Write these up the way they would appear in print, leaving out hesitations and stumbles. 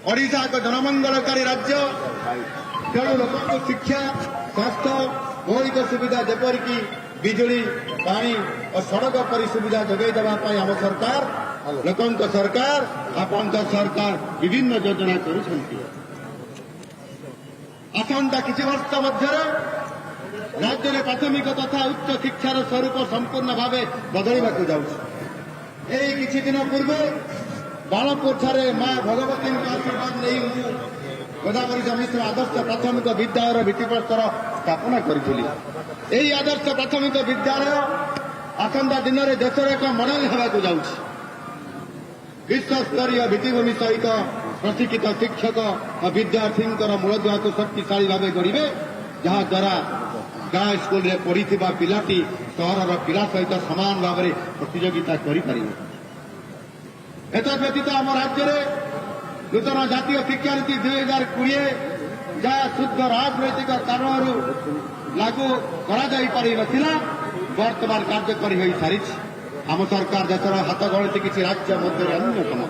ओडिशा एक जनमंगलकारी राज्य तेणु लोक शिक्षा स्वास्थ्य मौलिक सुविधा जेपरिक बिजुली पानी और सड़क परी सुविधा जोगाई देवाई आम सरकार लोक सरकार आपण सरकार विभिन्न योजना करुछंती। आसंता किछि वर्ष मध्य राज्य में प्राथमिक तथा उच्च शिक्षार स्वरूप संपूर्ण भाव बदलवाक जाउछि। एई किछि दिन पूर्व बाणपुर ठारे मां भगवती आशीर्वाद नहीं गोदावरी मिश्र आदर्श प्राथमिक विद्यालय भित्तिप्रस्तर स्थापना करी। यही आदर्श प्राथमिक विद्यालय आसंता दिन में देशर एक मॉडल होगाक जाउछि। विश्वस्तरीय भित्तिभूमि सहित प्रशिक्षित शिक्षक और विद्यार्थी मूलदुआ को शक्तिशाली भाव गढ़े जहाद्वारा गाँ स्कूल में पढ़ी पिलाटी सहर पिला सहित सामान भाव में प्रतियोगिता कर। एतद्यतीत आम राज्य में नूतन जातीय शिक्षानीति 2020 जहाँ शुद्ध राजनैतिक कारण लागू करा वर्तमान कार्यकारी हो सारी आम सरकार देशर हाथ गणित किसी राज्य मध्य अन्यतम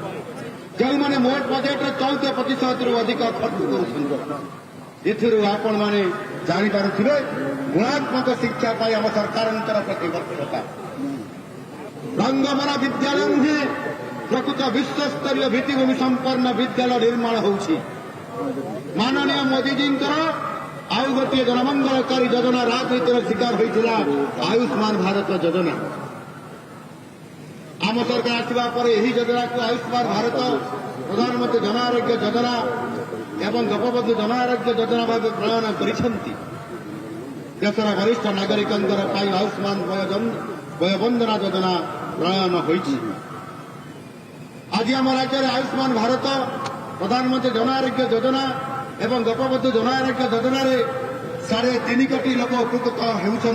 जो मैंने मोट बजेट 14% रु अधिक खर्च कर आपण मैंने जापारे गुणात्मक शिक्षा पाई आम सरकार प्रतिबद्धता रंगमरा विद्यालय ही प्रकृत विश्वस्तरीय भित्तिभूमि संपन्न विद्यालय निर्माण होउछि। माननीय मोदीजी आउ गोटे जनमंगलकारी योजना राजनीतिर शिकार होता आयुष्मान भारत योजना। आम सरकार आसवा पर यही योजना को आयुष्मान भारत प्रधानमंत्री जन आरोग्य योजना एवं गोपबंधु जन आरोग्य योजना भाव प्रणयन करिसेंति। देशर वरिष्ठ नागरिक आयुष्मान वयोवंदना योजना प्रणयन होइछि। आज आम राज्य में आयुष्मान भारत प्रधानमंत्री जन आरोग्य योजना एवं गोपबंधु जन आरोग्य योजना 3.5 कोटी लोक उपकृत होउछन्ति।